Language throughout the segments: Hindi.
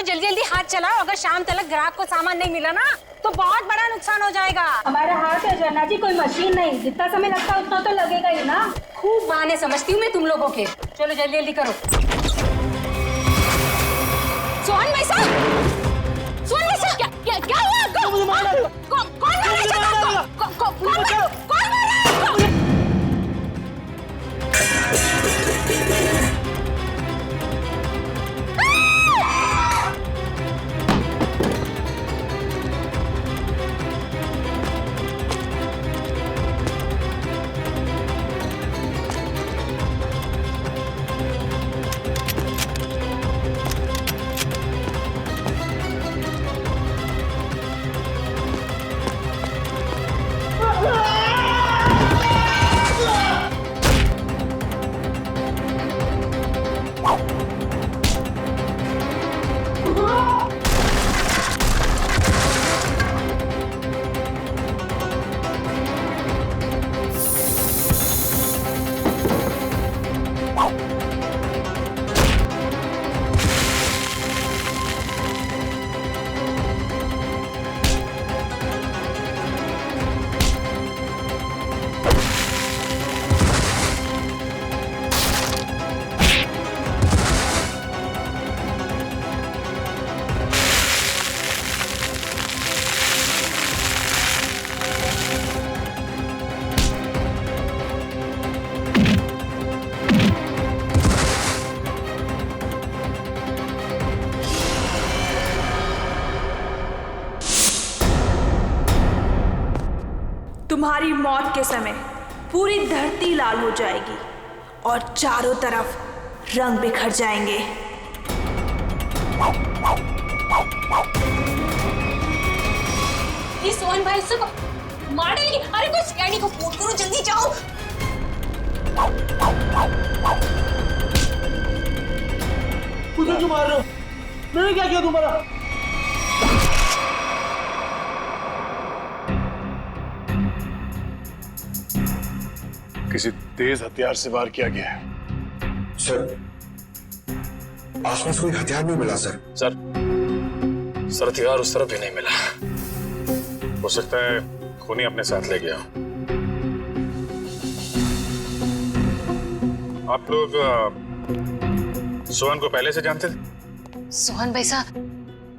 जल्दी जल्दी हाथ चलाओ, अगर शाम तक ग्राहक को सामान नहीं मिला ना तो बहुत बड़ा नुकसान हो जाएगा। हमारा हाथ है जन्ना जी, कोई मशीन नहीं, जितना समय लगता है उतना तो लगेगा ही ना। खूब बहाने समझती हूँ मैं तुम लोगों के। चलो जल्दी जल्दी करो। सोहन भाई साहब, सोहन भाई साहब, क्या हुआ आपको? कौन मार रहा है? कौन मार रहा है? तुम्हारी मौत के समय पूरी धरती लाल हो जाएगी और चारों तरफ रंग बिखर जाएंगे। ये सोहन भाई उसको मार डालेगी। अरे कोई सीआईडी को फोन करो, जल्दी जाओ। मुझे क्यों मार रहे हो? मैंने क्या किया तुम्हारा? किसी तेज हथियार से वार किया गया है। सर, आसपास कोई हथियार नहीं मिला सर। सर हथियार उस तरफ भी नहीं मिला। हो सकता है खूनी अपने साथ ले गया। आप लोग सोहन को पहले से जानते थे? सोहन भाई साहब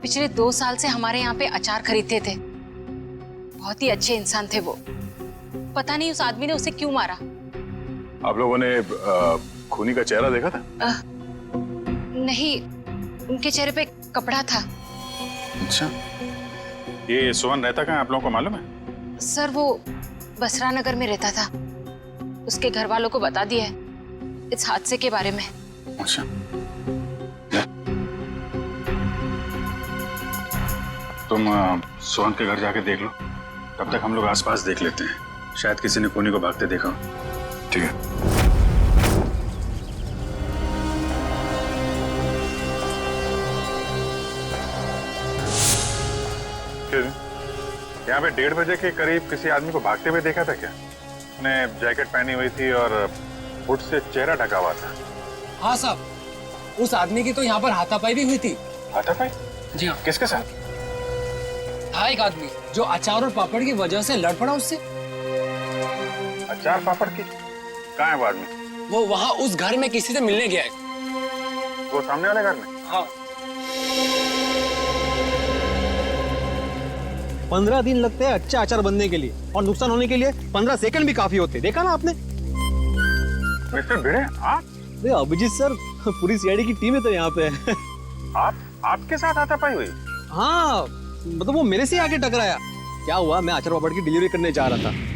पिछले 2 साल से हमारे यहाँ पे अचार खरीदते थे। बहुत ही अच्छे इंसान थे वो। पता नहीं उस आदमी ने उसे क्यों मारा। आप लोगों ने खूनी का चेहरा देखा था? नहीं, उनके चेहरे पे कपड़ा था। अच्छा, ये सोहन रहता कहाँ, आप लोगों को मालूम है? सर वो बसरा नगर में रहता था। उसके घर वालों को बता दिया है इस हादसे के बारे में। अच्छा, तुम सोहन के घर जाके देख लो, तब तक हम लोग आसपास देख लेते हैं। शायद किसी ने खूनी को भागते देखा हो। ठीक है। यहाँ पे 1:30 बजे के करीब किसी आदमी को भागते हुए देखा था क्या? उसने जैकेट पहनी हुई थी और हुड से चेहरा ढका हुआ था। हाँ साहब, उस आदमी की तो यहाँ पर हाथापाई भी हुई थी। हाथापाई? जी हाँ। किसके साथ? था एक आदमी जो अचार और पापड़ की वजह से लड़ पड़ा उससे। अचार पापड़ की? कहाँ है वो आदमी? वो वहाँ उस घर में किसी से मिलने गया है। वो सामने वाले घर में? हाँ। 15 दिन लगते हैं अच्छा अचार बनने के लिए, और नुकसान होने के लिए 15 सेकंड भी काफी होते। देखा ना आपने? मिस्टर भिड़े, आप? अभिजीत सर, पूरी सीआईडी की टीम है तो यहाँ पे। आपके साथ हाथापाई हुई? हाँ, मतलब वो मेरे से आके टकराया। क्या हुआ, मैं अचार पापड़ की डिलीवरी करने जा रहा था।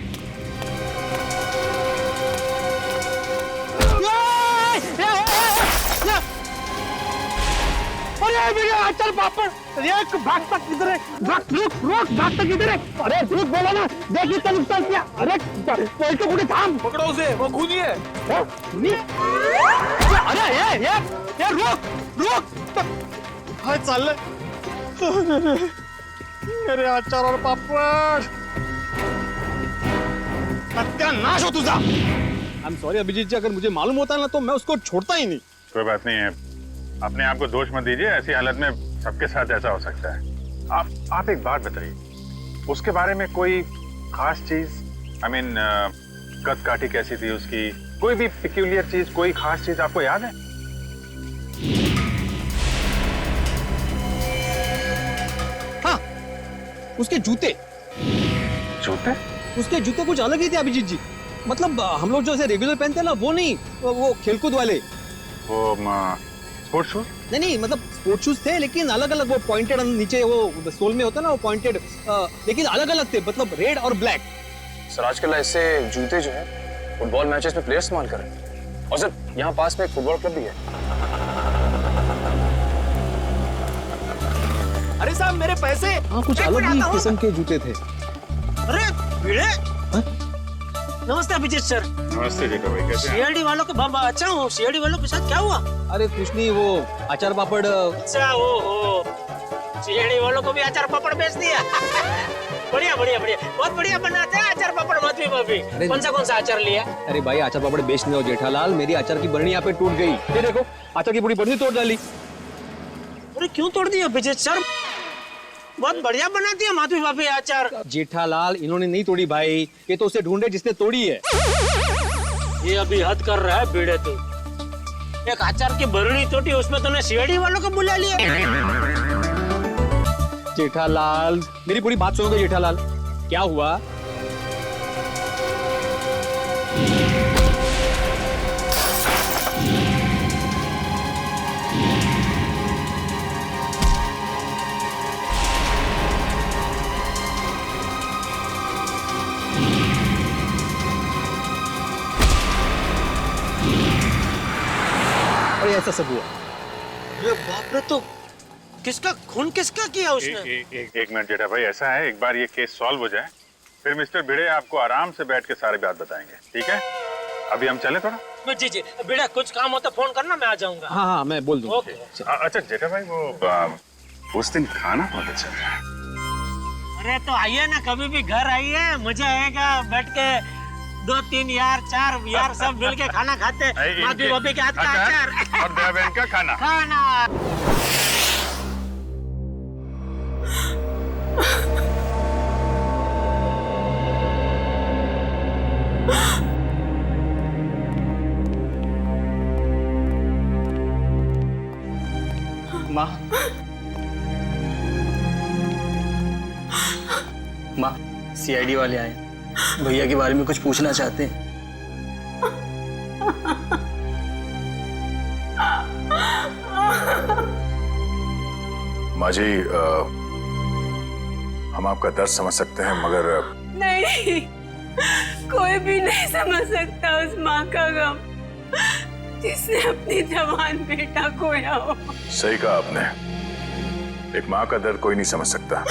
अरे मेरे अचार पापड़, एक भागता किधर है? रोक भागता किधर है? अरे रुक, बोला ना, देखिए क्या नुकसान किया। अरे कोई तो मुझे थाम, पकड़ो उसे, वो खूनी है। खूनी? अरे ये रोक। हाय चल, मेरे अचार और पापड़, सत्यानाश हो तुझा। आई एम सॉरी अभिजीत जी, अगर मुझे मालूम होता ना तो मैं उसको छोड़ता ही नहीं। कोई बात नहीं है, अपने आप को दोष मत दीजिए। ऐसी हालत में सबके साथ ऐसा हो सकता है। आप एक बात बताइए, उसके बारे में कोई खास चीज, आई मीन कद काठी कैसी थी उसकी, कोई भी पिक्यूलियर चीज, कोई खास चीज आपको याद है? हाँ, उसके जूते जूते? उसके जूते कुछ अलग ही थे अभिजीत जी। मतलब हम लोग जो ऐसे रेगुलर पहनते हैं ना, वो नहीं, वो खेलकूद वाले। वो स्पोर्ट्स शूज? नहीं, मतलब स्पोर्ट्स शूज थे लेकिन अलग अलग, वो पॉइंटेड नीचे वो सोल में होता है ना, वो पॉइंटेड, लेकिन अलग अलग थे, मतलब रेड और ब्लैक। सर आजकल ऐसे जूते जो है फुटबॉल मैचेस में प्लेयर्स इस्तेमाल कर रहे हैं। और सर यहाँ पास में एक फुटबॉल क्लब भी है। अरे साहब मेरे पैसे। हाँ, कुछ अलग ही किस्म के जूते थे। अरे भिड़े, नमस्ते अभिजीत सर। नमस्ते जेठा भाई, कैसे हैं? सीआईडी वालों के अच्छा हूँ। सीआईडी वालों के साथ क्या हुआ? अरे कुछ नहीं, वो अचार पापड़। अच्छा हो सीआईडी वालों को भी अचार पापड़ बेच दिया। बढ़िया बढ़िया बढ़िया, बहुत बढ़िया बनाते हैं अचार पापड़ मधुई भाभी। कौन सा अचार लिया? अरे भाई, अचार पापड़ बेच नहीं हो जेठालाल, मेरी अचार की बरनी यहाँ पे टूट गई। ये देखो, अचार की पूरी बरनी तोड़ डाली। अरे क्यों तोड़ दिया अभिजीत सर? बहुत बढ़िया बनाती है माधवी भाभी अचार। जेठालाल, इन्होंने नहीं तोड़ी भाई, ये तो उसे ढूंढे जिसने तोड़ी है। ये अभी हद कर रहा है भिड़े तू। एक अचार की बरनी तोड़ी, उसमें तूने सीआईडी वालों को बुला लिया। जेठालाल, मेरी पूरी बात सुनोगे जेठालाल? क्या हुआ? ऐसा सब हुआ। अरे बाप रे, तो किसका खून किसका किया उसने? एक मिनट जेठा भाई, ऐसा है, एक बार ये केस सॉल्व हो जाए, फिर मिस्टर भिड़े आपको आराम से बैठ के सारी बात बताएंगे, ठीक है? अभी हम चले थोड़ा। जी भिड़ा, कुछ काम हो तो फोन करना, मैं आ जाऊंगा। हाँ, मैं बोल दूंगा। ओके। अच्छा जेठा भाई, वो उस दिन खाना बहुत अच्छा था। अरे तो आइए ना, कभी भी घर आइए, मजा आएगा। बैठ के 2-3 यार 4 यार सब मिल के खाना खाते, माधवी भाभी के हाथ का अचार और दया बहन का खाना। माँ, सीआईडी वाले आए, भैया के बारे में कुछ पूछना चाहते हैं। माँ जी, हम आपका दर्द समझ सकते हैं, मगर नहीं, कोई भी नहीं समझ सकता उस माँ का गम जिसने अपनी जवान बेटा खोया हो। सही कहा आपने, एक माँ का दर्द कोई नहीं समझ सकता।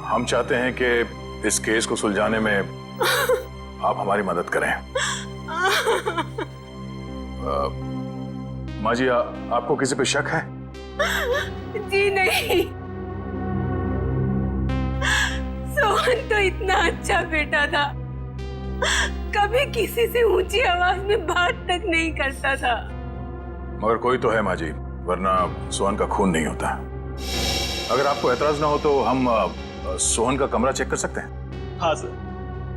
हम चाहते हैं कि इस केस को सुलझाने में आप हमारी मदद करें। माँ जी, आपको किसी पे शक है? जी नहीं, सोहन तो इतना अच्छा बेटा था, कभी किसी से ऊंची आवाज में बात तक नहीं करता था। मगर कोई तो है माँ जी, वरना सोहन का खून नहीं होता। अगर आपको एतराज ना हो तो हम सोहन का कमरा चेक कर सकते हैं? हाँ सर,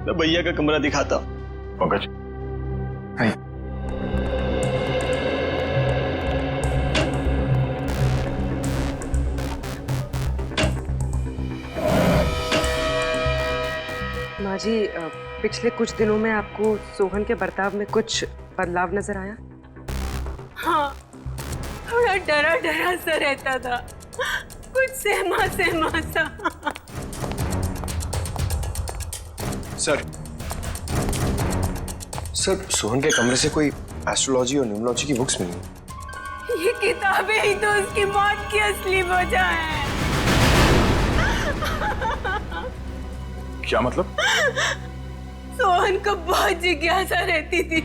मैं भैया का कमरा दिखाता हूँ। पंकज, माँ जी, पिछले कुछ दिनों में आपको सोहन के बर्ताव में कुछ बदलाव नजर आया? हाँ, थोड़ा डरा डरा सा रहता था, कुछ सहमा सहमा सा। सर, सोहन के कमरे से कोई एस्ट्रोलॉजी और न्यूमरोलॉजी की बुक्स मिली। ये किताबें ही तो उसकी मौत की असली वजह है। क्या मतलब? सोहन को बहुत जिज्ञासा रहती थी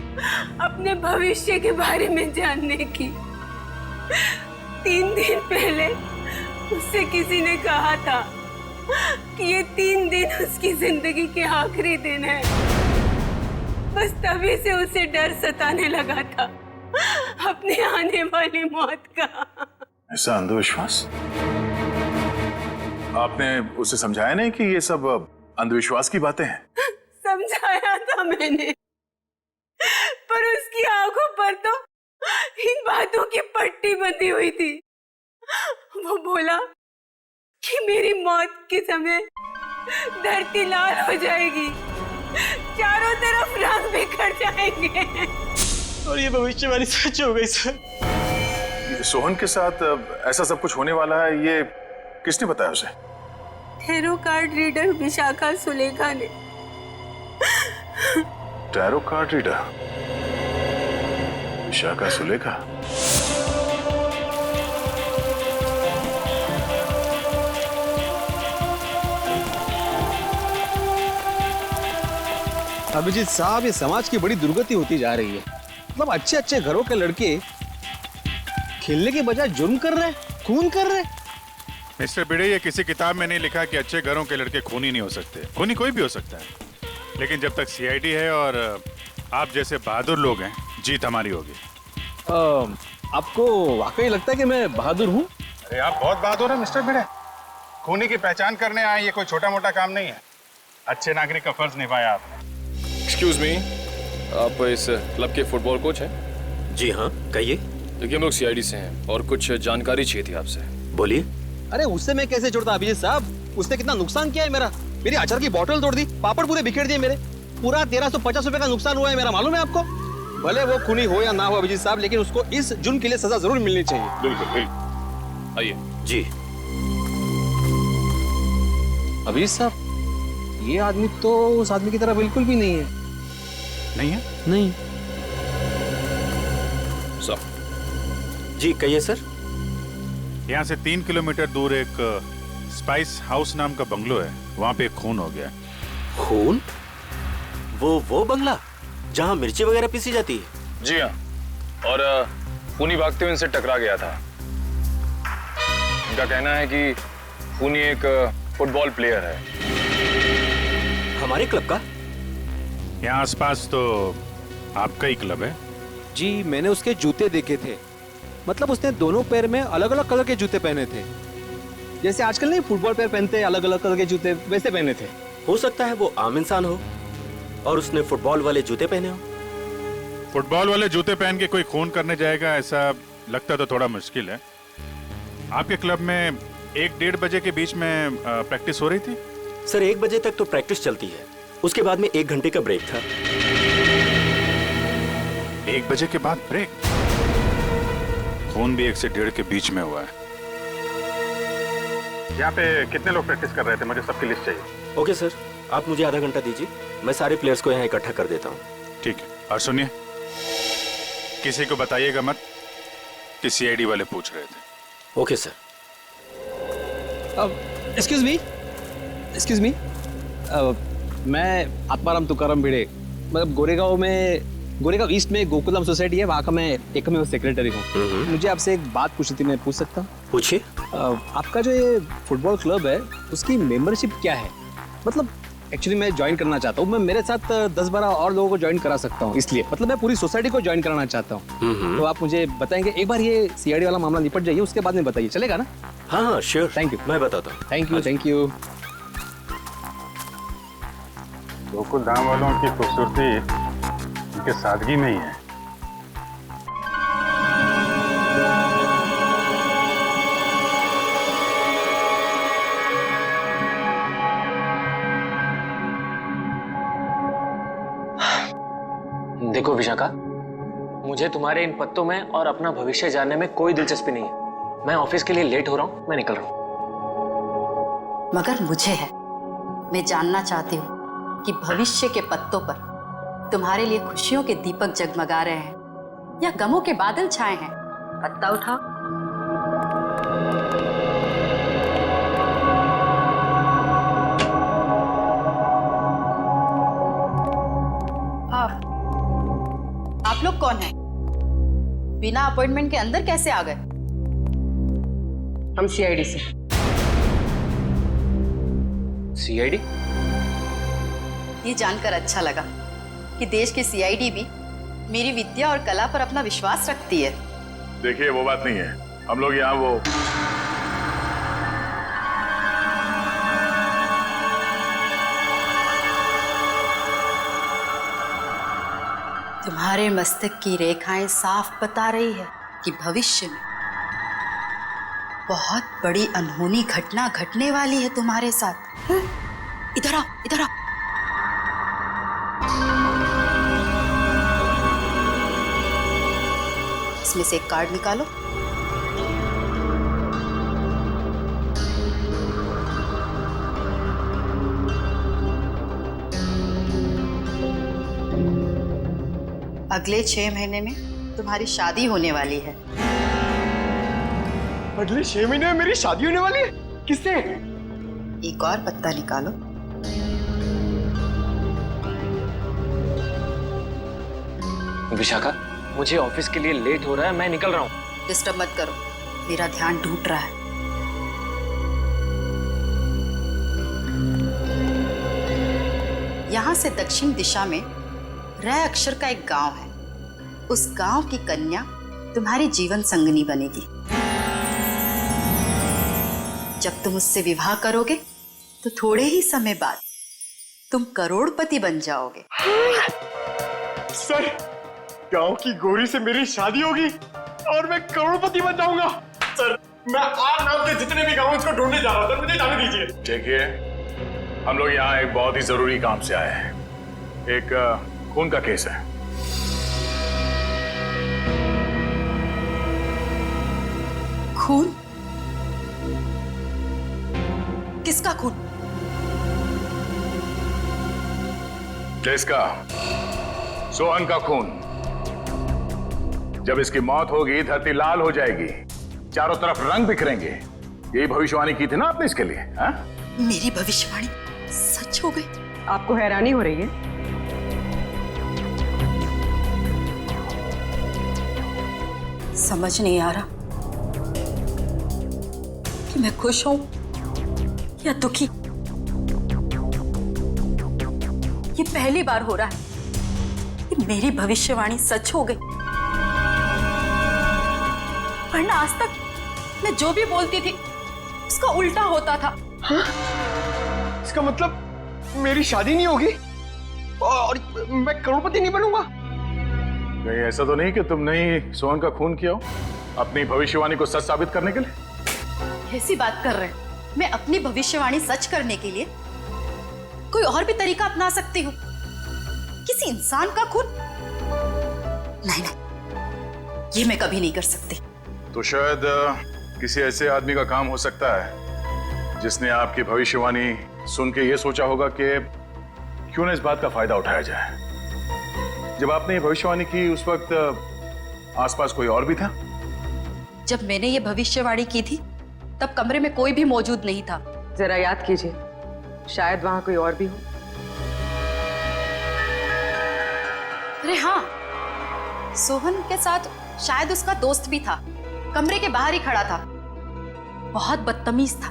अपने भविष्य के बारे में जानने की। 3 दिन पहले उससे किसी ने कहा था कि ये 3 दिन उसकी जिंदगी के आखिरी दिन है। बस तभी से उसे डर सताने लगा था अपने आने वाली मौत का। ऐसा अंधविश्वास? आपने उसे समझाया नहीं कि ये सब अंधविश्वास की बातें हैं? समझाया था मैंने, पर उसकी आंखों पर तो इन बातों की पट्टी बंधी हुई थी। वो बोला कि मेरी मौत के समय धरती लाल हो जाएगी, चारों तरफ रंग बिखर जाएंगे। और ये भविष्यवाणी सच हो गई सर। सोहन के साथ ऐसा सब कुछ होने वाला है, ये किसने बताया उसे? Tarot card reader Vishakha Sulekha ने। Tarot card reader Vishakha Sulekha? Abhijeet साहब, ये समाज की बड़ी दुर्गति होती जा रही है। मतलब अच्छे अच्छे घरों के लड़के खेलने के बजाय जुर्म कर रहे हैं, खून कर रहे हैं। मिस्टर भिड़े, ये किसी किताब में नहीं लिखा कि अच्छे घरों के लड़के खूनी नहीं हो सकते। खूनी कोई भी हो सकता है, लेकिन जब तक सीआईडी है और आप जैसे बहादुर लोग हैं, जीत हमारी होगी। आपको वाकई लगता है कि मैं बहादुर हूँ? अरे आप बहुत बहादुर हैं मिस्टर भिड़े। खूनी की पहचान करने आए, ये कोई छोटा मोटा काम नहीं है। अच्छे नागरिक का फर्ज निभाया आपने। एक्सक्यूज मी, आप इस क्लब के फुटबॉल कोच हैं? जी हाँ, कहिए। देखिए, हम लोग सीआईडी से हैं और कुछ जानकारी चाहिए थी आपसे। बोलिए। अरे उससे मैं कैसे छोड़ता अभिजीत साहब? उसने कितना नुकसान किया है मेरा। मेरी अचार की बोतल तोड़ दी, पापड़ पूरे बिखेर दिए मेरे। पूरा 1350 रुपए का नुकसान हुआ है मेरा, मालूम है आपको? भले वो खूनी हो या ना हो अभिजीत साहब, लेकिन उसको इस जुर्म के लिए सजा जरूर मिलनी चाहिए। बिल्कुल बिल्कुल, आइए। जी। अभिजीत साहब, ये आदमी तो उस आदमी की तरह बिल्कुल भी नहीं है। नहीं है? नहीं। सर। जी कहिए सर। यहाँ से 3 किलोमीटर दूर एक स्पाइस हाउस नाम का बंगलो है, वहाँ पे एक खून हो गया। खून? वो बंगला जहाँ मिर्ची वगैरह पीसी जाती है? जी हाँ, और खूनी भागते हुए इनसे टकरा गया था। इनका कहना है कि खूनी एक फुटबॉल प्लेयर है। हमारे क्लब का? यहाँ आसपास तो आपका ही क्लब है। जी, मैंने उसके जूते देखे थे। मतलब उसने दोनों पैर में अलग अलग कलर के जूते पहने थे, जैसे आजकल नहीं फुटबॉल पैर पहनते अलग अलग कलर के जूते, वैसे पहने थे। हो सकता है वो आम इंसान हो और उसने फुटबॉल वाले जूते पहने हो। फुटबॉल वाले जूते पहन के कोई खून करने जाएगा, ऐसा लगता तो थोड़ा मुश्किल है। आपके क्लब में 1-1:30 बजे के बीच में प्रैक्टिस हो रही थी? सर 1 बजे तक तो प्रैक्टिस चलती है, उसके बाद में 1 घंटे का ब्रेक था। 1 बजे के बाद ब्रेक? खून भी 1 से 1:30 के बीच में हुआ है। यहाँ पे कितने लोग प्रैक्टिस कर रहे थे? मुझे सबकी लिस्ट चाहिए। ओके सर, आप मुझे आधा घंटा दीजिए, मैं सारे प्लेयर्स को यहाँ इकट्ठा कर देता हूँ। ठीक है, और सुनिए, किसी को बताइएगा मत कि सीआईडी वाले पूछ रहे थे। Okay sir. एक्सक्यूज मी, मैं आत्माराम तुकाराम भिड़े, मतलब गोरेगांव ईस्ट में गोकुलम सोसाइटी है, वहाँ का मैं एकमेव सेक्रेटरी हूँ। मुझे आपसे एक बात पूछनी थी, मैं पूछ सकता हूँ? पूछिए। आपका जो ये फुटबॉल क्लब है, उसकी मेंबरशिप क्या है? मतलब एक्चुअली मैं ज्वाइन करना चाहता हूँ। मैं मेरे साथ 10-12 और लोगों को ज्वाइन करा सकता हूँ, इसलिए मतलब मैं पूरी सोसाइटी को ज्वाइन कराना चाहता हूँ। तो आप मुझे बताएंगे, एक बार ये सीआईडी वाला मामला निपट जाइए, उसके बाद में बताइए, चलेगा ना? हाँ श्योर। Thank you. मैं बताता हूँ। Thank you. गोकुल धाम वालों की खूबसूरती उनके सादगी में ही है। देखो विशाखा, मुझे तुम्हारे इन पत्तों में और अपना भविष्य जानने में कोई दिलचस्पी नहीं है। मैं ऑफिस के लिए लेट हो रहा हूँ, मैं निकल रहा हूँ। मगर मुझे है, मैं जानना चाहती हूँ कि भविष्य के पत्तों पर तुम्हारे लिए खुशियों के दीपक जगमगा रहे हैं या गमों के बादल छाए हैं? पत्ता उठाओ। आप लोग कौन हैं? बिना अपॉइंटमेंट के अंदर कैसे आ गए? हम सीआईडी से। सीआईडी? ये जानकर अच्छा लगा कि देश की सीआईडी भी मेरी विद्या और कला पर अपना विश्वास रखती है। देखिए, वो बात नहीं है। हम लोग यहाँ वो तुम्हारे मस्तक की रेखाएं साफ बता रही है कि भविष्य में बहुत बड़ी अनहोनी घटना घटने वाली है तुम्हारे साथ। इधर आओ, इधर आओ। इसमें से एक कार्ड निकालो। अगले 6 महीने में तुम्हारी शादी होने वाली है। अगले 6 महीने में मेरी शादी होने वाली है? किससे? एक और पत्ता निकालो। विशाखा, मुझे ऑफिस के लिए लेट हो रहा है, मैं निकल रहा हूँ। डिस्टर्ब मत करो, मेरा ध्यान टूट रहा है। यहाँ से दक्षिण दिशा में र अक्षर का एक गांव है। उस गांव की कन्या तुम्हारी जीवन संगनी बनेगी। जब तुम उससे विवाह करोगे तो थोड़े ही समय बाद तुम करोड़पति बन जाओगे। सर, गांव की गोरी से मेरी शादी होगी और मैं करोड़पति बन जाऊंगा। सर, मैं आप नाम के जितने भी गांव उसको ढूंढने जा रहा था, मुझे जाने दीजिए। देखिए, हम लोग यहाँ एक बहुत ही जरूरी काम से आए हैं। एक खून का केस है। खून? किसका खून? किसका? सोहन का खून। जब इसकी मौत होगी, धरती लाल हो जाएगी, चारों तरफ रंग बिखरेंगे। यही भविष्यवाणी की थी ना आपने इसके लिए? हा? मेरी भविष्यवाणी सच हो गई? आपको हैरानी हो रही है? समझ नहीं आ रहा कि मैं खुश हूं या दुखी। ये पहली बार हो रहा है कि मेरी भविष्यवाणी सच हो गई। वरना आज तक मैं जो भी बोलती थी उसका उल्टा होता था। हाँ? इसका मतलब मेरी शादी नहीं होगी और मैं करोड़पति नहीं बनूंगा? नहीं, ऐसा तो नहीं कि तुमने ही सोहन का खून किया हो अपनी भविष्यवाणी को सच साबित करने के लिए? ऐसी बात कर रहे हैं। मैं अपनी भविष्यवाणी सच करने के लिए कोई और भी तरीका अपना सकती हूँ। किसी इंसान का खून? नहीं नहीं, ये मैं कभी नहीं कर सकती। तो शायद किसी ऐसे आदमी का काम हो सकता है जिसने आपकी भविष्यवाणी सुन के ये सोचा होगा कि क्यों ना इस बात का फायदा उठाया जाए। जब आपने ये भविष्यवाणी की उस वक्त आसपास कोई और भी था? जब मैंने ये भविष्यवाणी की थी तब कमरे में कोई भी मौजूद नहीं था। जरा याद कीजिए, शायद वहां कोई और भी हो। अरे हाँ, सोहन के साथ शायद उसका दोस्त भी था। कमरे के बाहर ही खड़ा था, बहुत बदतमीज था।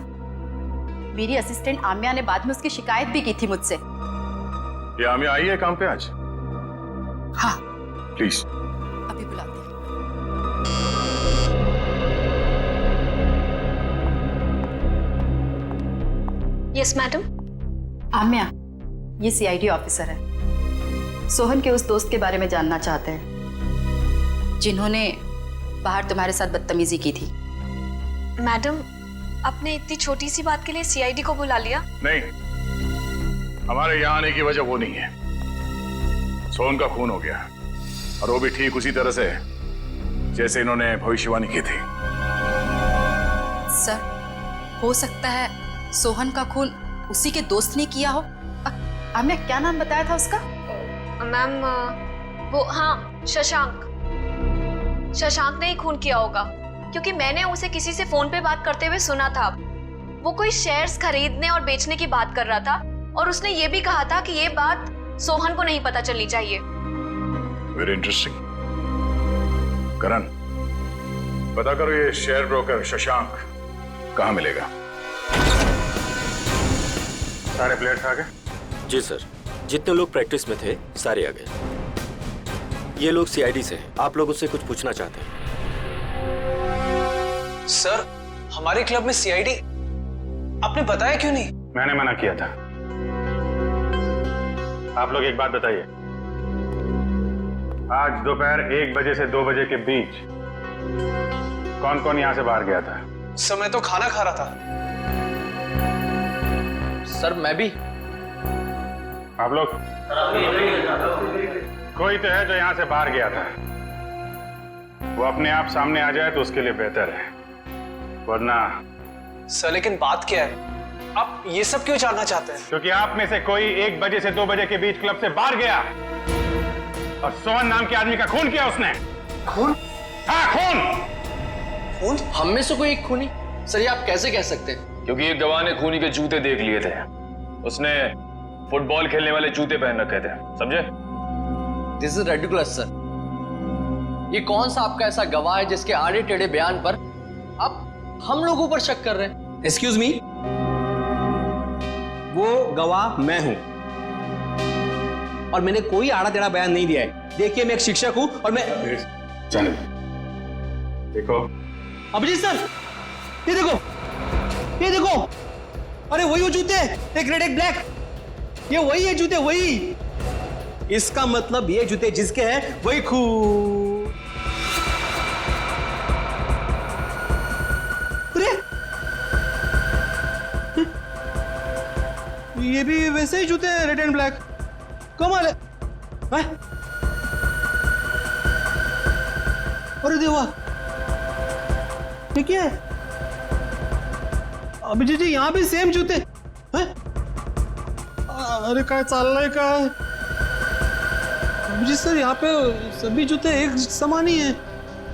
मेरी असिस्टेंट आम्या ने बाद में उसकी शिकायत भी की थी मुझसे। ये आम्या आई है काम पे आज? हाँ। प्लीज। अभी बुलाते हैं। Yes madam. आम्या, ये सीआईडी ऑफिसर है। सोहन के उस दोस्त के बारे में जानना चाहते हैं जिन्होंने बाहर तुम्हारे साथ बदतमीजी की थी। मैडम, आपने इतनी छोटी सी बात के लिए सीआईडी को बुला लिया? नहीं, हमारे यहाँ आने की वजह वो नहीं है। सोहन का खून हो गया और वो भी ठीक उसी तरह से जैसे इन्होंने भविष्यवाणी की थी। सर, हो सकता है सोहन का खून उसी के दोस्त ने किया हो। आम्या, क्या नाम बताया था उसका? मैम, वो हाँ, शशांक। शशांक ने ही खून किया होगा क्योंकि मैंने उसे किसी से फोन पे बात करते हुए सुना था। वो कोई शेयर्स खरीदने और बेचने की बात कर रहा था और उसने ये भी कहा था कि ये बात सोहन को नहीं पता चलनी चाहिए। Very interesting. करण, पता करो ये शेयर ब्रोकर शशांक कहाँ मिलेगा। सारे प्लेयर्स आ गए? जी सर, जितने लोग प्रैक्टिस में थे सारे आ गए। ये लोग सीआईडी से हैं। आप लोग उससे कुछ पूछना चाहते हैं? सर हमारे क्लब में सीआईडी, आपने बताया क्यों नहीं? मैंने मना किया था। आप लोग एक बात बताइए, आज दोपहर 1 बजे से 2 बजे के बीच कौन कौन यहां से बाहर गया था? सर मैं तो खाना खा रहा था। सर मैं भी। आप लोग? कोई तो है जो यहां से बाहर गया था, वो अपने आप सामने आ जाए तो उसके लिए बेहतर है, वरना। सर लेकिन बात क्या है, आप ये सब क्यों जानना चाहते हैं? क्योंकि आप में से कोई 1 बजे से 2 बजे के बीच क्लब से बाहर गया और सोहन नाम के आदमी का खून किया उसने। खून? हाँ खून। खून? हम में से कोई एक खूनी? सर ये आप कैसे कह सकते हैं? क्योंकि एक गवाह ने खूनी के जूते देख लिए थे, उसने फुटबॉल खेलने वाले जूते पहन रखे थे, समझे? This is ridiculous sir. ये कौन सा आपका ऐसा गवाह है जिसके आड़े टेढ़े बयान पर आप हम लोगों पर शक कर रहे हैं? एक्सक्यूज मी, वो गवाह मैं हूं और मैंने कोई आड़ा टेढ़ा बयान नहीं दिया है। देखिए मैं एक शिक्षक हूं और मैं। जाने देखो अभिजीत सर, ये देखो, ये देखो, अरे वही वो जूते, एक रेड एक ब्लैक, ये वही है जूते, वही। इसका मतलब ये जूते जिसके हैं वही खून। अरे ये भी वैसे ही जूते हैं, रेड एंड ब्लैक। कमाल है। अरे देवा, ये क्या है? अभिजीत जी यहाँ भी सेम जूते हैं? अरे काय चाललंय काय? अभिजीत सर यहाँ पे सभी जूते एक समान ही हैं,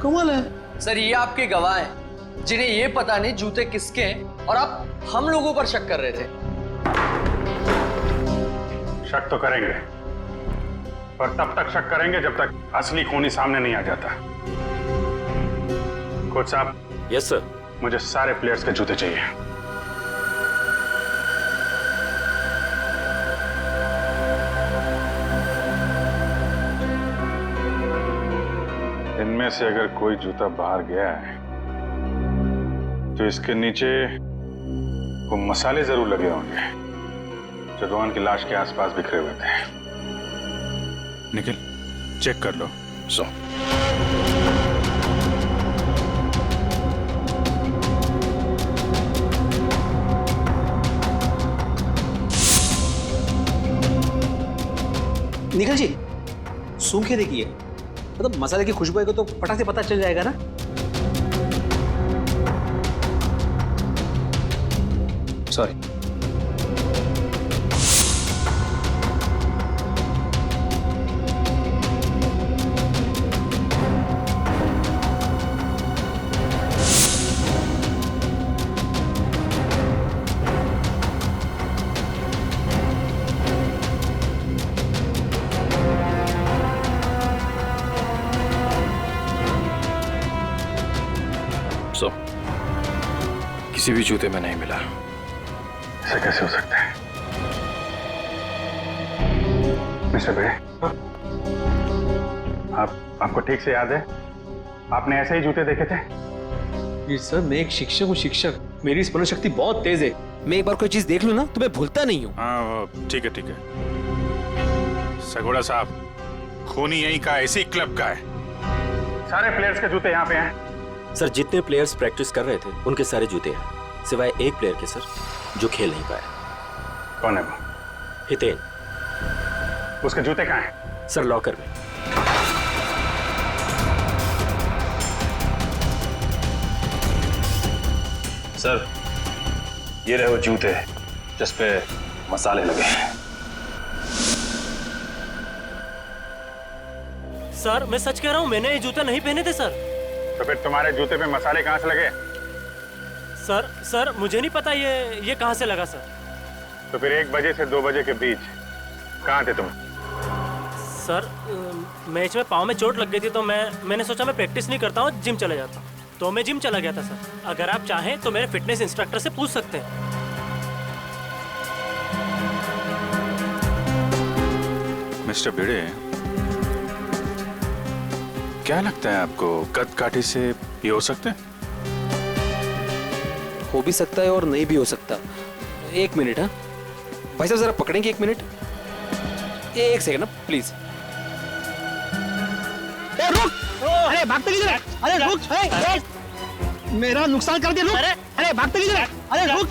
कमाल है। सर ये आपके गवाह हैं जिन्हें ये पता नहीं जूते किसके हैं और आप हम लोगों पर शक कर रहे थे। शक तो करेंगे, पर तब तक शक करेंगे जब तक असली खूनी सामने नहीं आ जाता। कोच साहब। Yes sir. मुझे सारे प्लेयर्स के जूते चाहिए। इनमें से अगर कोई जूता बाहर गया है तो इसके नीचे वो मसाले जरूर लगे होंगे जो रोहन की लाश के आसपास बिखरे हुए थे। निखिल चेक कर लो। सो निखिल जी सूंघ के देखिए, मतलब मसाले की खुशबू आएगी तो फटाक से पता चल जाएगा ना। सॉरी। किसी भी जूते में नहीं मिला। ऐसा कैसे हो सकता है? मिस्टर भिड़े, आपको ठीक से याद है आपने ऐसे ही जूते देखे थे? जी सर, मैं एक शिक्षक हूँ, शिक्षक। मेरी स्मरण शक्ति बहुत तेज है। मैं एक बार कोई चीज देख लूं ना तो मैं भूलता नहीं हूँ। हाँ ठीक है ठीक है। सगोड़ा साहब, खूनी यहीं का, इसी क्लब का है। सारे प्लेयर्स के जूते यहाँ पे हैं। सर जितने प्लेयर्स प्रैक्टिस कर रहे थे उनके सारे जूते हैं, सिवाय एक प्लेयर के सर जो खेल नहीं पाया। कौन है वो? हितेन। उसके जूते कहाँ हैं? सर लॉकर में। सर ये रहे वो जूते जिस पे मसाले लगे हैं। सर मैं सच कह रहा हूँ, मैंने ये जूते नहीं पहने थे सर। तो फिर तुम्हारे जूते पे मसाले कहाँ से लगे? सर मुझे नहीं पता ये कहाँ से लगा सर। तो फिर 1 बजे से 2 बजे के बीच कहाँ थे तुम? सर मैच में पाँव में चोट लग गई थी तो मैंने सोचा मैं प्रैक्टिस नहीं करता हूँ, जिम चला जाता, तो मैं जिम चला गया था सर। अगर आप चाहें तो मेरे फिटनेस इंस्ट्रक्टर से पूछ सकते हैं। मिस्टर भिड़े, क्या लगता है आपको कद काठी से ये हो सकते हैं? हो भी सकता है और नहीं भी हो सकता। एक मिनट। हाँ भाई साहब जरा पकड़ेंगे, एक मिनट, एक सेकंड ना प्लीज। रुक! अरे भागते किधर है? अरे रुक! मेरा नुकसान कर दिया, रुक! अरे भागते किधर है? अरे रुक!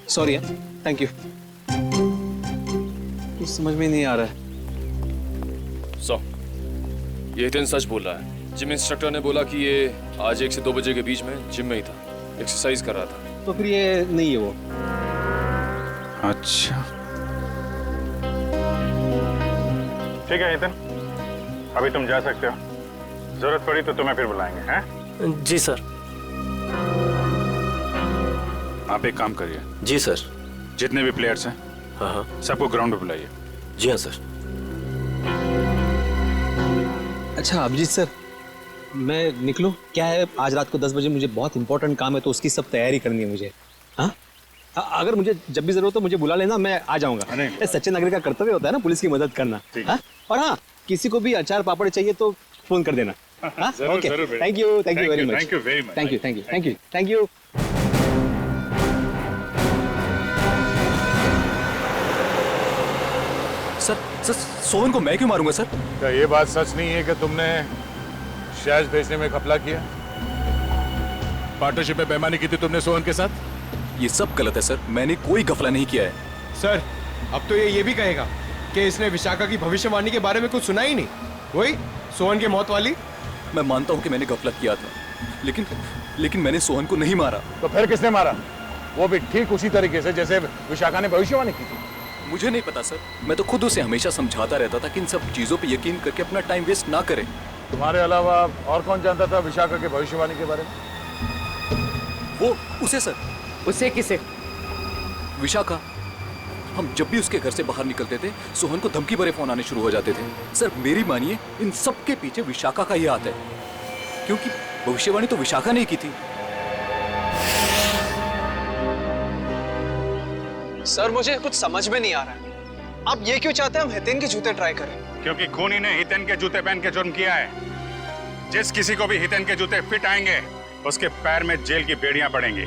सॉरी है, थैंक यू। कुछ समझ में नहीं आ रहा है। ये हितेन सच बोल रहा है। जिम इंस्ट्रक्टर ने बोला कि ये आज 1 से 2 बजे के बीच में जिम में ही था, एक्सरसाइज कर रहा था। तो फिर ये नहीं है वो। अच्छा ठीक है हितेन, अभी तुम जा सकते हो। जरूरत पड़ी तो तुम्हें फिर बुलाएंगे, हैं? जी सर। आप एक काम करिए। जी सर। जितने भी प्लेयर्स हैं, हाँ, सबको ग्राउंड पे बुलाइए। जी हाँ सर। अच्छा अभिजीत सर, मैं निकलूं? क्या है, आज रात को 10 बजे मुझे बहुत इंपॉर्टेंट काम है, तो उसकी सब तैयारी करनी है मुझे। हाँ, अगर मुझे जब भी जरूरत हो मुझे बुला लेना, मैं आ जाऊंगा। सच्चे नागरिक का कर्तव्य होता है ना पुलिस की मदद करना। हाँ? और हाँ, किसी को भी अचार पापड़ चाहिए तो फोन कर देना। Okay, thank you very much. Thank you very much. Thank you. Sir Sohan को मैं क्यों मारूंगा सर? क्या ये बात सच नहीं है कि तुमने शैज भेजने में घपला किया? पार्टनरशिप में बेईमानी की थी तुमने सोहन के साथ? ये सब गलत है सर, मैंने कोई घपला नहीं किया है। सर अब तो ये भी कहेगा कि इसने विशाखा की भविष्यवाणी के बारे में कुछ सुना ही नहीं, वही सोहन की मौत वाली। मैं मानता हूँ कि मैंने गफलत किया था, लेकिन मैंने सोहन को नहीं मारा। तो फिर किसने मारा? वो भी ठीक उसी तरीके से जैसे विशाखा ने भविष्यवाणी की थी। मुझे नहीं पता सर, मैं तो खुद उसे हमेशा समझाता रहता था कि इन सब चीजों पे यकीन करके अपना टाइम वेस्ट ना करे। तुम्हारे अलावा और कौन जानता था विशाखा के भविष्यवाणी के बारे में? वो उसे सर। उसे किसे? विशाखा। हम जब भी उसके घर से बाहर निकलते थे, सोहन को धमकी भरे फोन आने शुरू हो जाते थे। सर मेरी मानिए, इन सब के पीछे विशाखा का ही हाथ है, क्योंकि भविष्यवाणी तो विशाखा ने की थी। सर मुझे कुछ समझ में नहीं आ रहा है, आप ये क्यों चाहते हैं हम हितेन के जूते ट्राई करें? क्योंकि खूनी ने हितेन के जूते पहन के जुर्म किया है। जिस किसी को भी हितेन के जूते फिट आएंगे, उसके पैर में जेल की बेड़ियां पड़ेंगी।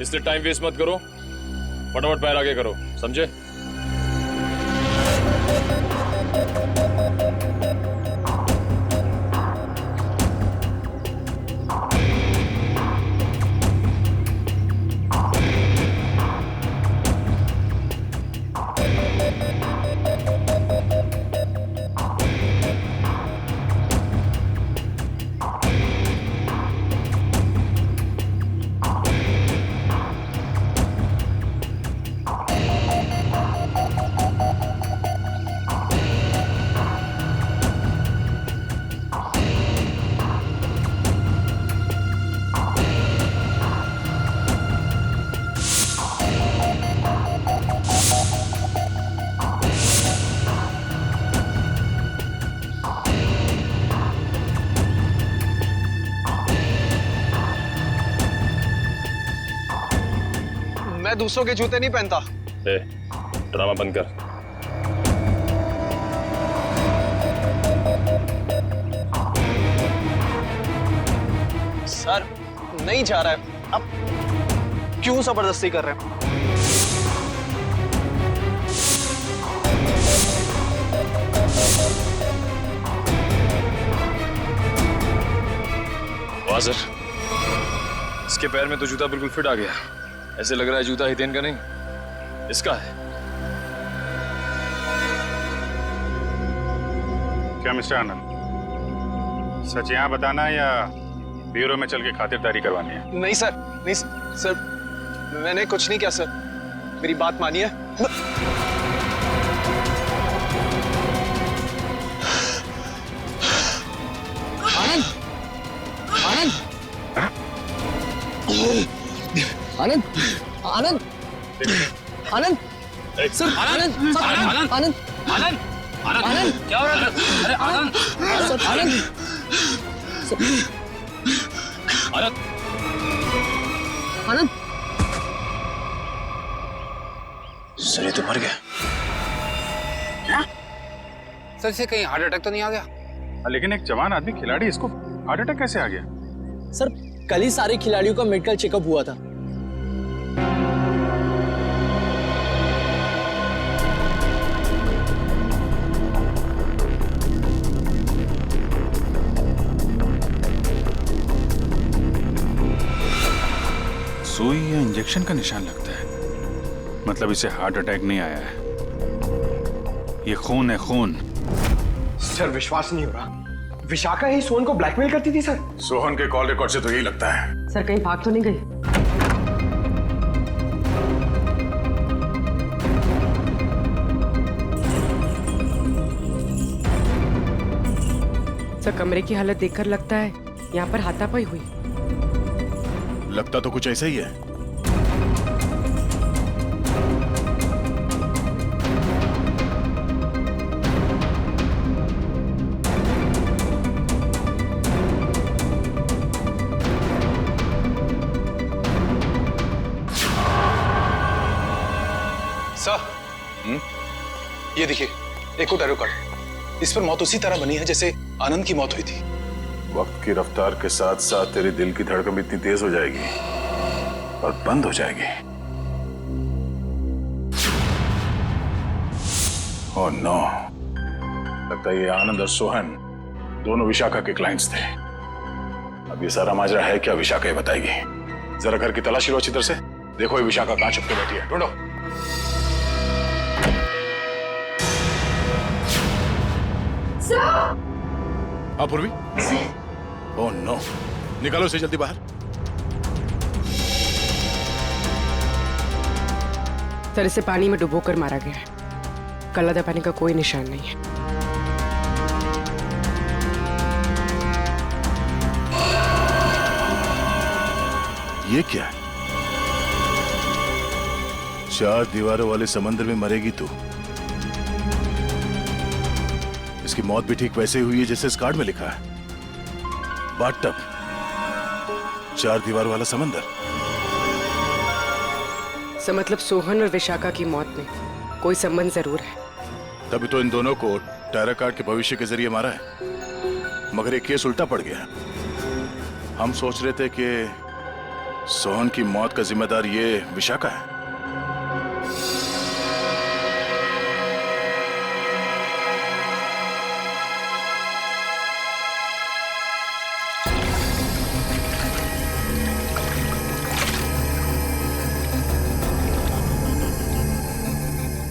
इसलिए टाइम वेस्ट मत करो, फटाफट पैर आगे करो, समझे? मैं दूसरों के जूते नहीं पहनता। ड्रामा बंद कर। सर नहीं जा रहा है, अब क्यों जबरदस्ती कर रहे हैं? वाह सर, इसके पैर में तो जूता बिल्कुल फिट आ गया। ऐसे लग रहा है जूता हितेन का नहीं, इसका है। क्या मिस्टर आनंद, सच यहाँ बताना या ब्यूरो में चल के खातिरदारी करवानी है? नहीं सर, नहीं सर, मैंने कुछ नहीं किया सर, मेरी बात मानिए। आनंद, आनंद, आनंद, आनंद, आनंद, सर, आनंद, आनंद, आनंद, आनंद, आनंद, क्या हो रहा है? अरे आनंद, सर, आनंद, आनंद, आनंद, सर ये तो मर गया। क्या? सर इसे कहीं हार्ट अटैक तो नहीं आ गया? लेकिन एक जवान आदमी खिलाड़ी, इसको हार्ट अटैक कैसे आ गया? सर कल ही सारे खिलाड़ियों का मेडिकल चेकअप हुआ था। सुई या इंजेक्शन का निशान लगता है, मतलब इसे हार्ट अटैक नहीं आया है, ये खून है, खून। सर विश्वास नहीं हो रहा, विशाखा ही सोहन को ब्लैकमेल करती थी सर। सोहन के कॉल रिकॉर्ड से तो यही लगता है। सर कहीं भाग तो नहीं गई? सर कमरे की हालत देखकर लगता है यहाँ पर हाथापाई हुई। लगता तो कुछ ऐसा ही है। ये देखिए, एक और डायरी कार्ड, इस पर मौत उसी तरह बनी है जैसे आनंद की मौत हुई थी। वक्त की रफ्तार के साथ साथ तेरे दिल की धड़कन भी इतनी तेज हो जाएगी और बंद हो जाएगी। ओह नो, लगता है ये आनंद और सोहन दोनों विशाखा के क्लाइंट्स थे। अब ये सारा माजरा है क्या, विशाखा ही बताएगी। जरा घर की तलाशी लो अच्छी तरह से, देखो ये विशाखा कहां छुप के बैठी है, ढूंढो। पूर्वी, ओह नो, निकालो इसे जल्दी बाहर। सर इसे पानी में डुबोकर मारा गया है, गला दबाने का कोई निशान नहीं है। ये क्या है? 4 दीवारों वाले समंदर में मरेगी तू। इसकी मौत भी ठीक वैसे हुई है जैसे इस कार्ड में लिखा है, बाथटब, 4 दीवार वाला समंदर। सर मतलब सोहन और विशाखा की मौत में कोई संबंध जरूर है। तभी तो इन दोनों को टायरा कार्ड के भविष्य के जरिए मारा है, मगर एक केस उल्टा पड़ गया। हम सोच रहे थे कि सोहन की मौत का जिम्मेदार ये विशाखा है।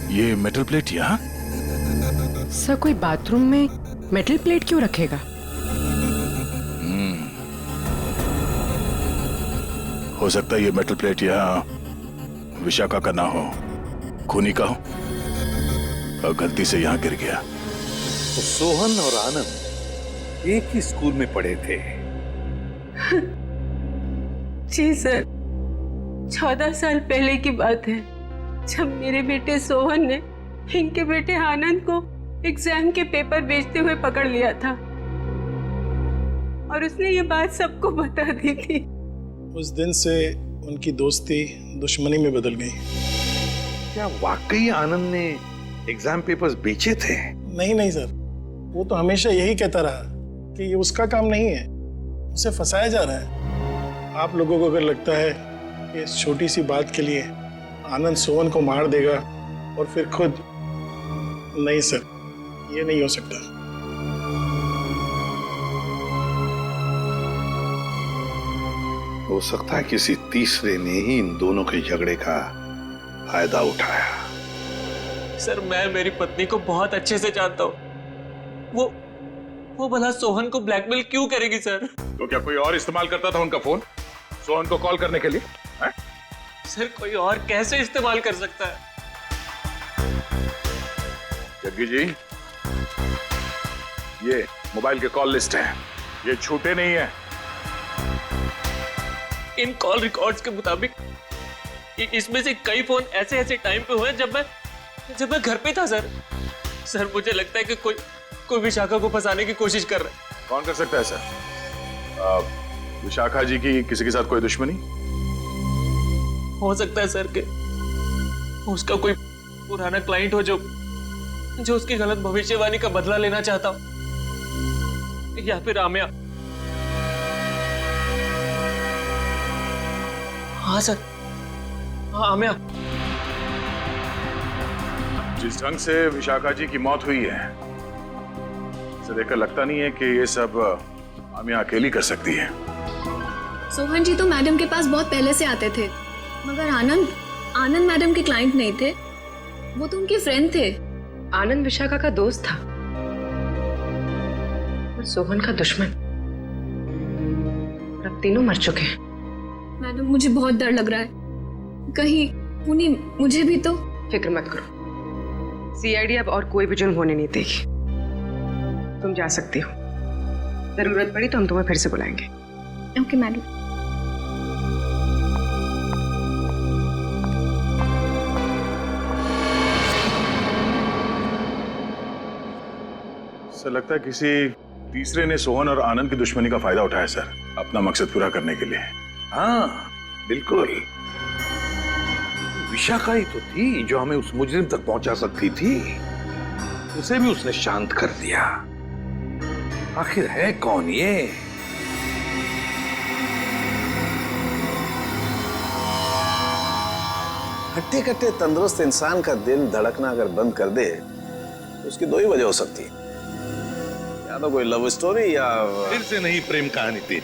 ये मेटल प्लेट यहाँ? सर कोई बाथरूम में मेटल प्लेट क्यों रखेगा? हो सकता है ये मेटल प्लेट यहाँ विशाखा का ना हो, खूनी का हो और गलती से यहाँ गिर गया। तो सोहन और आनंद एक ही स्कूल में पढ़े थे। जी सर, 14 साल पहले की बात है, जब मेरे बेटे सोहन ने इनके बेटे आनंद को एग्जाम के पेपर बेचते हुए पकड़ लिया था और उसने ये बात सबको बता दी थी। उस दिन से उनकी दोस्ती दुश्मनी में बदल गई। क्या वाकई आनंद ने एग्जाम पेपर्स बेचे थे? नहीं सर, वो तो हमेशा यही कहता रहा कि ये उसका काम नहीं है, उसे फंसाया जा रहा है। आप लोगों को अगर लगता है कि इस छोटी सी बात के लिए आनंद सोहन को मार देगा और फिर खुद, नहीं सर, ये नहीं हो सकता। हो सकता है किसी तीसरे ने ही इन दोनों के झगड़े का फायदा उठाया। सर मैं मेरी पत्नी को बहुत अच्छे से जानता हूँ, वो भला सोहन को ब्लैकमेल क्यों करेगी सर? तो क्या कोई और इस्तेमाल करता था उनका फोन सोहन को कॉल करने के लिए? है? सर कोई और कैसे इस्तेमाल कर सकता है? जग्गी जी, ये मोबाइल के कॉल लिस्ट है, ये झूठे नहीं है। इन कॉल रिकॉर्ड्स के मुताबिक इसमें से कई फोन ऐसे टाइम पे हुए जब मैं घर पे था सर मुझे लगता है कि कोई विशाखा को फंसाने की कोशिश कर रहा है। कौन कर सकता है सर? विशाखा जी की किसी के साथ कोई दुश्मनी? हो सकता है सर कि उसका कोई पुराना क्लाइंट हो जो उसकी गलत भविष्यवाणी का बदला लेना चाहता हो। या फिर आमिया। हाँ सर, हाँ आमिया। जिस ढंग से विशाखा जी की मौत हुई है, इसे देखकर लगता नहीं है कि ये सब आमिया अकेली कर सकती है। सोहन जी तो मैडम के पास बहुत पहले से आते थे, मगर आनंद मैडम के क्लाइंट नहीं थे, वो तो उनके फ्रेंड थे। आनंद विशाखा का दोस्त था और सोहन का दुश्मन। अब तीनों मर चुके हैं। मैडम मुझे बहुत डर लग रहा है, कहीं पुनी मुझे भी तो। फिक्र मत करो, सीआईडी अब और कोई भी जुर्म होने नहीं देगी। तुम जा सकती हो, जरूरत पड़ी तो हम तुम्हें फिर से बुलाएंगे। Okay madam. सर लगता है किसी तीसरे ने सोहन और आनंद की दुश्मनी का फायदा उठाया सर, अपना मकसद पूरा करने के लिए। हाँ बिल्कुल, विशाखा ही तो थी जो हमें उस मुजरिम तक पहुंचा सकती थी, उसे भी उसने शांत कर दिया। आखिर है कौन ये? हट्टे कट्टे तंदुरुस्त इंसान का दिल धड़कना अगर बंद कर दे तो उसकी दो ही वजह हो सकती है, या तो कोई लव स्टोरी या फिर से नहीं प्रेम कहानी थी।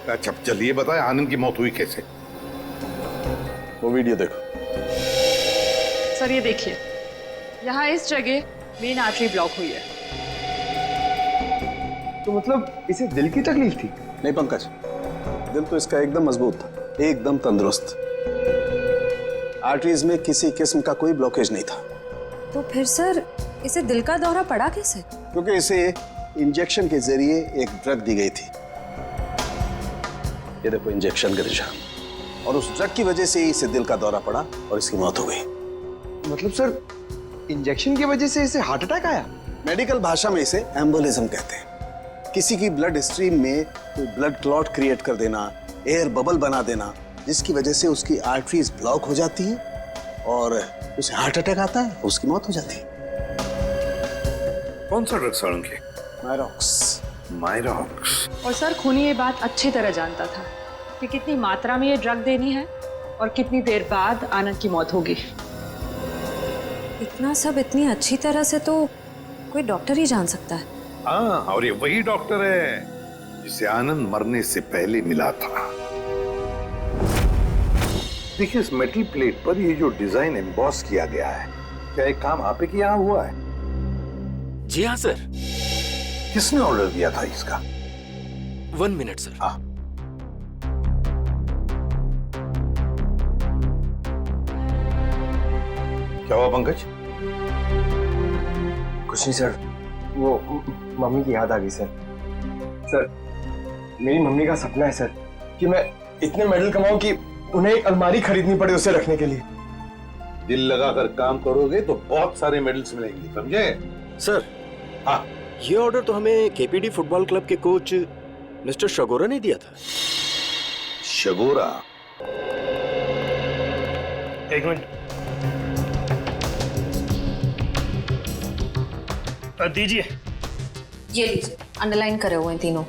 अच्छा चलिए बताए आनंद की मौत हुई कैसे? वो वीडियो देखो। सर ये देखिए, यहाँ इस जगह मेन आर्टरी ब्लॉक हुई है। तो मतलब इसे दिल की तकलीफ थी? नहीं पंकज, दिल तो इसका एकदम मजबूत था, एकदम तंदुरुस्त। आर्टरीज में किसी किस्म का कोई ब्लॉकेज नहीं था। तो फिर सर इसे दिल का दौरा पड़ा कैसे? क्योंकि इसे इंजेक्शन के जरिए एक ड्रग दी गई थी। ये देखो इंजेक्शन का निशान, और उस ड्रग की वजह से ही इसे दिल का दौरा पड़ा और इसकी मौत हो गई। मतलब सर इंजेक्शन की वजह से इसे हार्ट अटैक आया? मेडिकल भाषा में इसे एम्बोलिज्म कहते हैं। किसी की ब्लड स्ट्रीम में कोई ब्लड क्लॉट क्रिएट कर देना, एयर बबल बना देना, जिसकी वजह से उसकी आर्टरीज ब्लॉक हो जाती है और उसे हार्ट अटैक आता है, उसकी मौत हो जाती है। कौन सा ड्रग सड़ेंगे? मायरॉक्स। मायरॉक्स। और सर खूनी ये बात अच्छी तरह जानता था कि कितनी मात्रा में ये ड्रग देनी है और कितनी देर बाद आनंद की मौत होगी। इतना सब इतनी अच्छी तरह से तो कोई डॉक्टर ही जान सकता है। हाँ, और ये वही डॉक्टर है जिसे आनंद मरने से पहले मिला था। देखिए इस मेटल प्लेट पर ये जो डिजाइन एम्बॉस किया गया है, क्या एक काम आप ही के यहाँ हुआ है? जी हाँ सर। किसने ऑर्डर दिया था इसका? 1 मिनट सर। हाँ। क्या हुआ पंकज? कुछ नहीं सर, वो मम्मी की याद आ गई सर। सर मेरी मम्मी का सपना है सर कि मैं इतने मेडल कमाऊं कि उन्हें एक अलमारी खरीदनी पड़े उसे रखने के लिए। दिल लगाकर काम करोगे तो बहुत सारे मेडल्स मिलेंगे, समझे? सर हाँ, ये ऑर्डर तो हमें केपीडी फुटबॉल क्लब के कोच मिस्टर शगोरा ने दिया था। शगोरा? एक मिनट दीजिए। ये लीजिए, अंडरलाइन करे हुए हैं तीनों।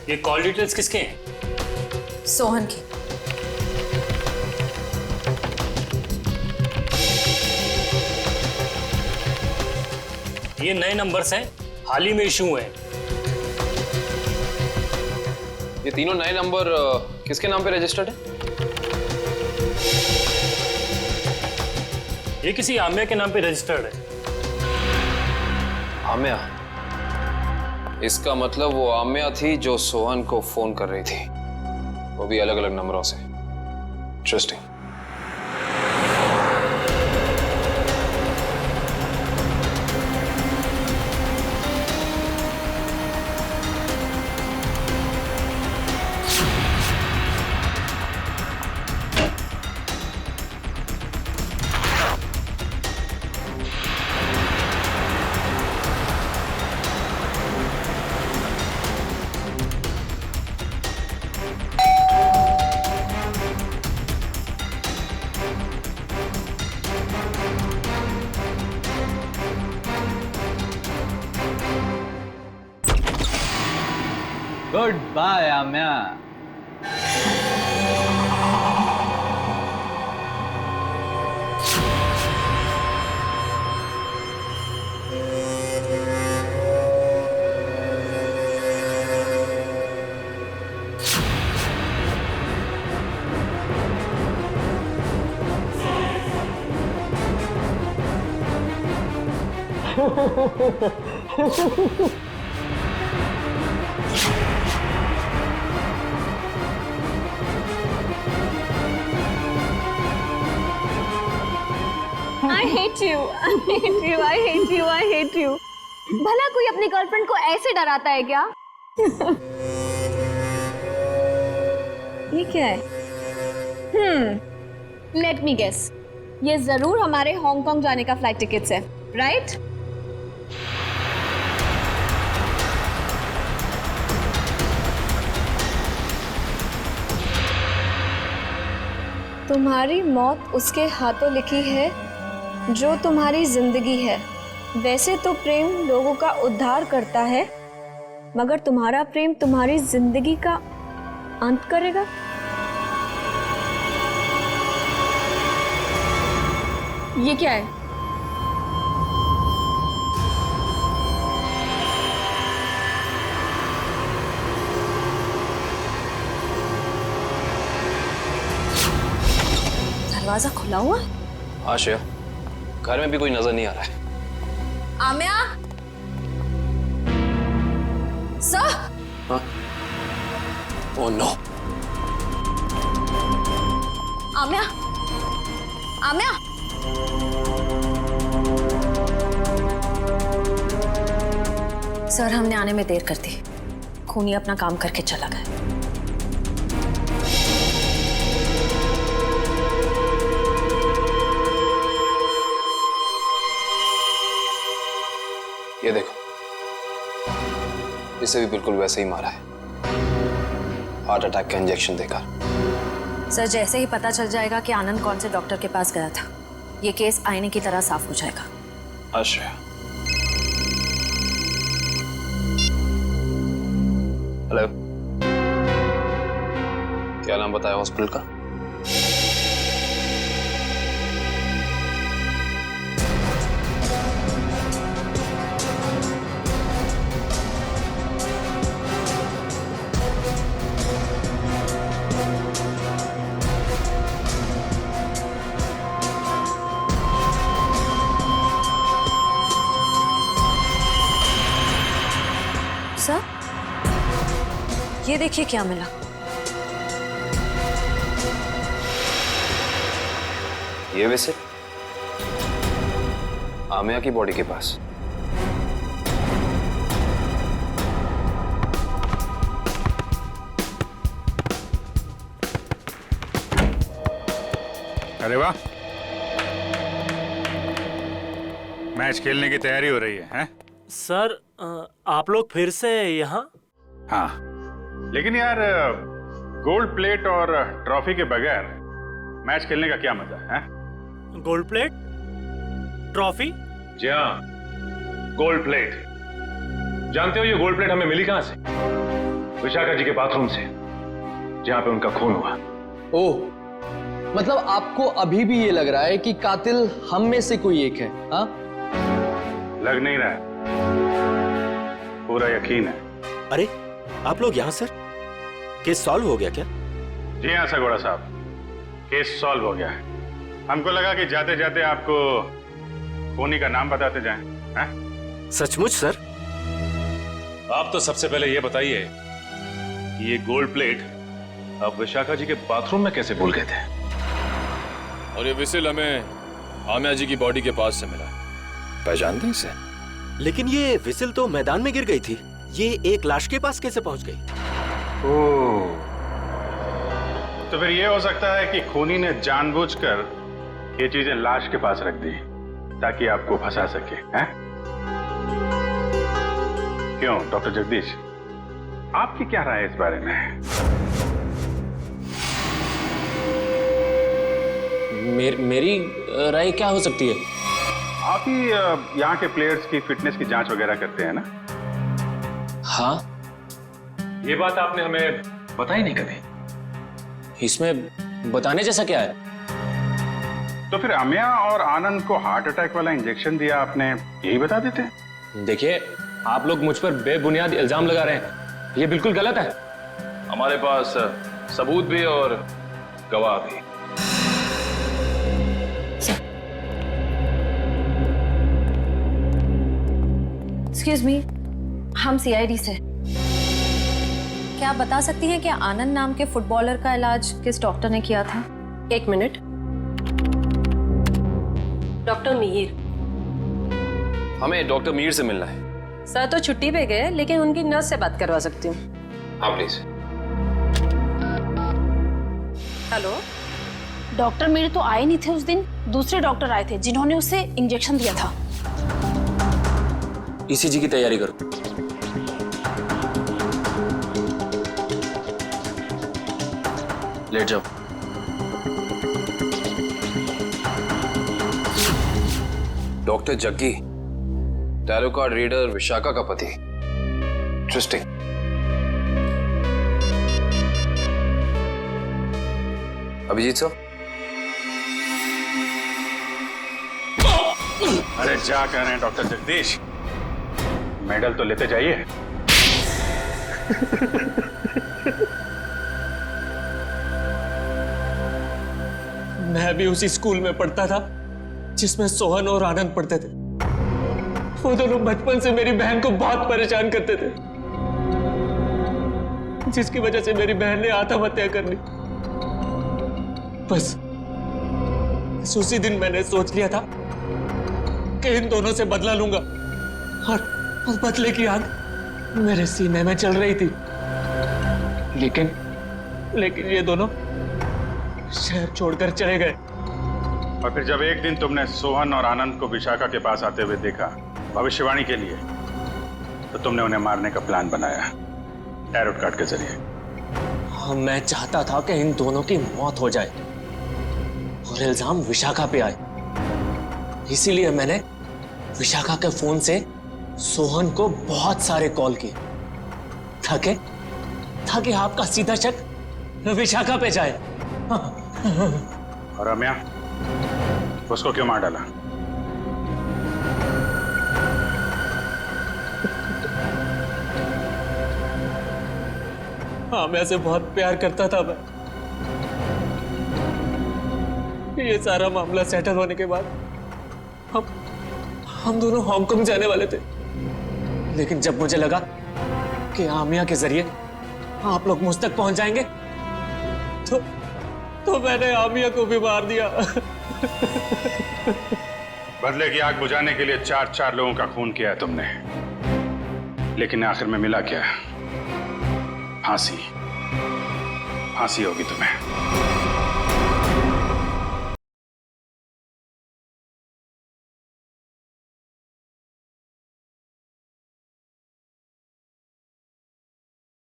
ये कॉल डिटेल्स किसके हैं? सोहन की। ये नए नंबर्स हैं, हाल ही में इशू हुए हैं। ये तीनों नए नंबर किसके नाम पे रजिस्टर्ड है? ये किसी आमिया के नाम पे रजिस्टर्ड है। आमिया? इसका मतलब वो आमिया थी जो सोहन को फोन कर रही थी, वो भी अलग अलग नंबरों से। Interesting. Good bye Amya. I hate you. I hate you. I hate you. I hate you. भला कोई अपनी गर्लफ्रेंड को ऐसे डराता है क्या? ये क्या है? Let me guess. ये जरूर हमारे हांगकांग जाने का फ्लाइट टिकट्स है, राइट? तुम्हारी मौत उसके हाथों लिखी है जो तुम्हारी जिंदगी है। वैसे तो प्रेम लोगों का उद्धार करता है, मगर तुम्हारा प्रेम तुम्हारी जिंदगी का अंत करेगा। ये क्या है? दरवाजा खुला हुआ? हाँ श्रेया, घर में भी कोई नजर नहीं आ रहा है। आम्या? सर? हाँ? Oh no. आम्या? आम्या? सर, हमने आने में देर कर दी। खूनी अपना काम करके चला गया। ये देखो, इसे भी बिल्कुल वैसे ही मारा है, हार्ट अटैक का इंजेक्शन देकर। सर, जैसे ही पता चल जाएगा कि आनंद कौन से डॉक्टर के पास गया था, ये केस आईने की तरह साफ हो जाएगा। अच्छा। हेलो, क्या नाम बताया हॉस्पिटल का? सर, ये देखिए क्या मिला। ये वैसे आमिया की बॉडी के पास। अरे वाह, मैच खेलने की तैयारी हो रही है, हैं? सर, आप लोग फिर से यहाँ? हाँ, लेकिन यार गोल्ड प्लेट और ट्रॉफी के बगैर मैच खेलने का क्या मजा है? Gold plate, trophy? जी हाँ, गोल्ड प्लेट। जानते हो ये गोल्ड प्लेट हमें मिली कहां से? विशाखा जी के बाथरूम से, जहां पे उनका खून हुआ। ओह, मतलब आपको अभी भी ये लग रहा है कि कातिल हम में से कोई एक है? हाँ, लग नहीं रहा है, पूरा यकीन है। अरे आप लोग यहाँ सर, केस सॉल्व हो गया क्या? जी हाँ सगोड़ा साहब, केस सॉल्व हो गया है। हमको लगा कि जाते जाते आपको खूनी का नाम बताते जाएं, हैं? सचमुच सर? आप तो सबसे पहले ये बताइए कि ये गोल्ड प्लेट आप विशाखा जी के बाथरूम में कैसे भूल गए थे? और ये विसिल हमें आमिया जी की बॉडी के पास से मिला। पहचानते हैं इसे? लेकिन ये विसिल तो मैदान में गिर गई थी, ये एक लाश के पास कैसे पहुंच गई? ओह, तो फिर ये हो सकता है कि खूनी ने जानबूझकर ये चीजें लाश के पास रख दी ताकि आपको फंसा सके, हैं? क्यों डॉक्टर जगदीश, आपकी क्या राय है इस बारे में? मेरी राय क्या हो सकती है? आप ही यहाँ के प्लेयर्स की फिटनेस की जांच वगैरह करते हैं ना? हाँ, ये बात आपने हमें बताई नहीं कभी। इसमें बताने जैसा क्या है? तो फिर अमिया और आनंद को हार्ट अटैक वाला इंजेक्शन दिया आपने, यही बता देते? देखिए, आप लोग मुझ पर बेबुनियाद इल्जाम लगा रहे हैं, ये बिल्कुल गलत है। हमारे पास सबूत भी और गवाह भी। एक्सक्यूज मी, हम सीआईडी से। क्या आप बता सकती हैं कि आनंद नाम के फुटबॉलर का इलाज किस डॉक्टर ने किया था? 1 मिनट। डॉक्टर मीर। हमें डॉक्टर मीर से मिलना है। सर तो छुट्टी पे गए, लेकिन उनकी नर्स से बात करवा सकती हूँ। हाँ प्लीज। हेलो। डॉक्टर मीर तो आए नहीं थे उस दिन, दूसरे डॉक्टर आए थे जिन्होंने उसे इंजेक्शन दिया था। ईसीजी की तैयारी करो। लेट जाओ। Doctor Jaggi, tarot card reader Vishakha का पति। इंटरेस्टिंग। अभिजीत सर। अरे क्या कह रहे हैं डॉक्टर जगदीश, मेडल तो लेते जाइए। मैं भी उसी स्कूल में पढ़ता था जिसमें सोहन और आनंद पढ़ते थे। वो दोनों बचपन से मेरी बहन को बहुत परेशान करते थे, जिसकी वजह से मेरी बहन ने आत्महत्या कर ली। बस उसी दिन मैंने सोच लिया था कि इन दोनों से बदला लूंगा, और उस बदले की आग मेरे सीने में चल रही थी। लेकिन ये दोनों शहर छोड़कर चले गए। और फिर जब एक दिन तुमने सोहन और आनंद को विशाखा के पास आते हुए देखा भविष्यवाणी के लिए, तो तुमने उन्हें मारने का प्लान बनाया टैरोट कार्ड के जरिए। मैं चाहता था कि इन दोनों की मौत हो जाए और इल्जाम विशाखा पे आए। इसीलिए मैंने विशाखा के फोन से सोहन को बहुत सारे कॉल किए ताकि आपका सीधा शक विशाखा पे जाए। और रम्या, उसको क्यों मार डाला? हाँ, मैं से बहुत प्यार करता था मैं। ये सारा मामला सेटल होने के बाद हम दोनों हांगकांग जाने वाले थे, लेकिन जब मुझे लगा कि आमिया के जरिए आप लोग मुझ तक पहुंच जाएंगे, तो मैंने आमिया को भी मार दिया। बदले की आग बुझाने के लिए 4 लोगों का खून किया तुमने, लेकिन आखिर में मिला क्या? फांसी होगी तुम्हें।